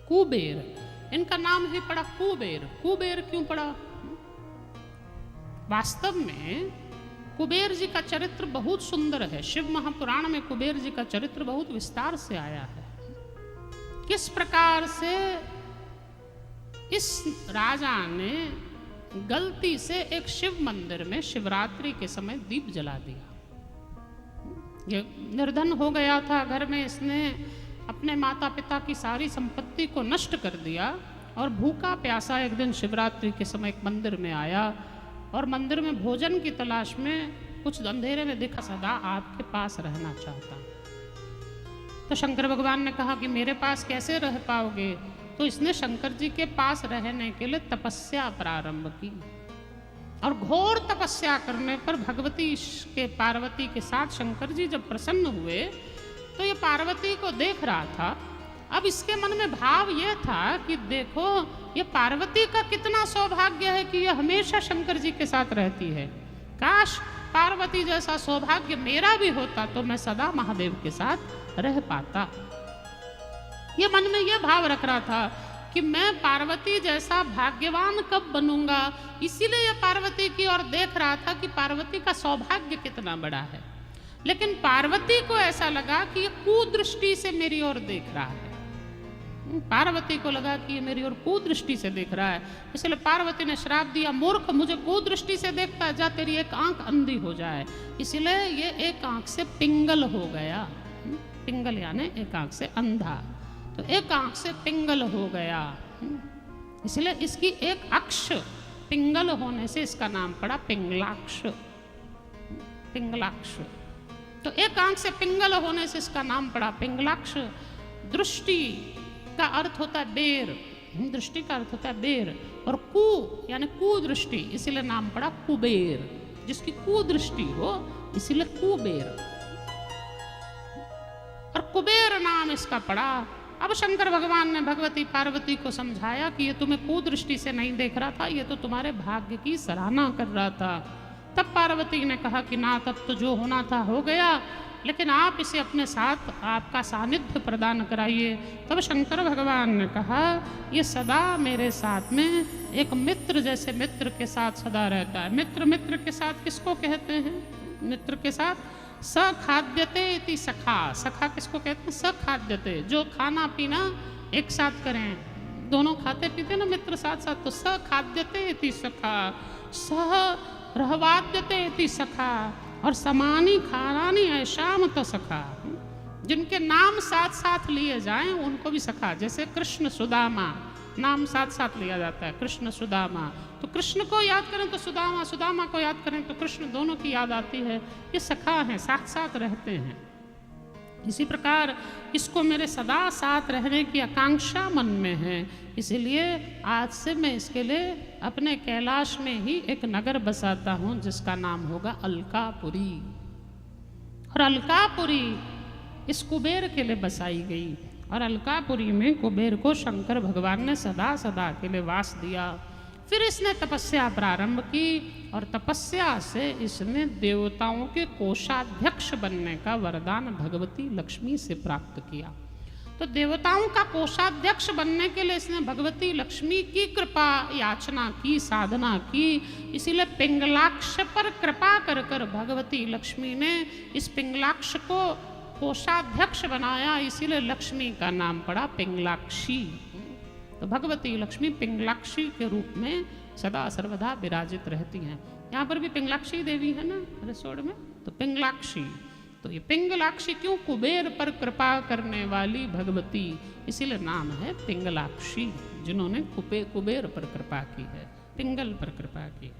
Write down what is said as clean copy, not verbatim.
कुबेर, इनका नाम ही पड़ा कुबेर। कुबेर क्यों पड़ा? वास्तव में कुबेर जी का चरित्र बहुत सुंदर है। शिव महापुराण में कुबेर जी का चरित्र बहुत विस्तार से आया है। किस प्रकार से इस राजा ने गलती से एक शिव मंदिर में शिवरात्रि के समय दीप जला दिया। ये निर्धन हो गया था घर में, इसने अपने माता पिता की सारी संपत्ति को नष्ट कर दिया और भूखा प्यासा एक दिन शिवरात्रि के समय एक मंदिर में आया और मंदिर में भोजन की तलाश में कुछ अंधेरे में देखा, सदा आपके पास रहना चाहता। तो शंकर भगवान ने कहा कि मेरे पास कैसे रह पाओगे? तो इसने शंकर जी के पास रहने के लिए तपस्या प्रारंभ की और घोर तपस्या करने पर भगवती के पार्वती के साथ शंकर जी जब प्रसन्न हुए तो ये पार्वती को देख रहा था। अब इसके मन में भाव ये था कि देखो ये पार्वती का कितना सौभाग्य है कि ये हमेशा शंकर जी के साथ रहती है। काश पार्वती जैसा सौभाग्य मेरा भी होता तो मैं सदा महादेव के साथ रह पाता। ये मन में ये भाव रख रहा था कि मैं पार्वती जैसा भाग्यवान कब बनूंगा। इसीलिए ये पार्वती की ओर देख रहा था कि पार्वती का सौभाग्य कितना बड़ा है। लेकिन पार्वती को ऐसा लगा कि ये कुदृष्टि से मेरी ओर देख रहा है। पार्वती को लगा कि ये मेरी ओर कुदृष्टि से देख रहा है, इसलिए पार्वती ने श्राप दिया, मूर्ख मुझे कुदृष्टि से देखता है, जा तेरी एक आंख अंधी हो जाए। इसलिए ये एक आंख से पिंगल हो गया। पिंगल यानी एक आंख से अंधा, तो एक आंख से पिंगल हो गया। इसलिए इसकी एक अक्ष पिंगल होने से इसका नाम पड़ा पिंगलाक्ष। पिंगलाक्ष, तो एक आंख से पिंगल होने से इसका नाम पड़ा पिंगलाक्ष। दृष्टि का अर्थ होता है बेर, दृष्टि का अर्थ होता है बेर, और कु यानी कुदृष्टि, इसीलिए नाम पड़ा कुबेर। जिसकी कुदृष्टि हो इसीलिए कुबेर, और कुबेर नाम इसका पड़ा। अब शंकर भगवान ने भगवती पार्वती को समझाया कि ये तुम्हें कुदृष्टि से नहीं देख रहा था, ये तो तुम्हारे भाग्य की सराहना कर रहा था। तब पार्वती ने कहा कि ना, तब तो जो होना था हो गया, लेकिन आप इसे अपने साथ आपका सानिध्य प्रदान कराइए। तब शंकर भगवान ने कहा ये सदा मेरे साथ में एक मित्र जैसे मित्र के साथ सदा रहता है। मित्र, मित्र के साथ किसको कहते हैं? मित्र के साथ सखाद्यते इति सखा। सखा किसको कहते हैं? सखाद्यते, जो खाना पीना एक साथ करें, दोनों खाते पीते ना मित्र साथ साथ, तो सखाद्यते इति सखा, सह रहवाद्यते इति सखा, और समानी खानानी ऐशाम तो सखा। जिनके नाम साथ साथ लिए जाएं उनको भी सखा। जैसे कृष्ण सुदामा, नाम साथ साथ लिया जाता है, कृष्ण सुदामा, तो कृष्ण को याद करें तो सुदामा, सुदामा को याद करें तो कृष्ण, दोनों की याद आती है। ये सखा हैं, साथ साथ रहते हैं। इसी प्रकार इसको मेरे सदा साथ रहने की आकांक्षा मन में है, इसीलिए आज से मैं इसके लिए अपने कैलाश में ही एक नगर बसाता हूँ जिसका नाम होगा अलकापुरी। और अलकापुरी इस कुबेर के लिए बसाई गई, और अलकापुरी में कुबेर को शंकर भगवान ने सदा सदा के लिए वास दिया। फिर इसने तपस्या प्रारंभ की और तपस्या से इसने देवताओं के कोषाध्यक्ष बनने का वरदान भगवती लक्ष्मी से प्राप्त किया। तो देवताओं का कोषाध्यक्ष बनने के लिए इसने भगवती लक्ष्मी की कृपा याचना की, साधना की। इसीलिए पिंगलाक्ष पर कृपा कर कर भगवती लक्ष्मी ने इस पिंगलाक्ष को कोषाध्यक्ष बनाया, इसीलिए लक्ष्मी का नाम पड़ा पिंगलाक्षी। तो भगवती लक्ष्मी पिंगलाक्षी के रूप में सदा सर्वदा विराजित रहती हैं। यहाँ पर भी पिंगलाक्षी देवी है ना रिसोड में, तो पिंगलाक्षी, तो ये पिंगलाक्षी क्यों? कुबेर पर कृपा करने वाली भगवती, इसीलिए नाम है पिंगलाक्षी, जिन्होंने कुबेर पर कृपा की है, पिंगल पर कृपा की है।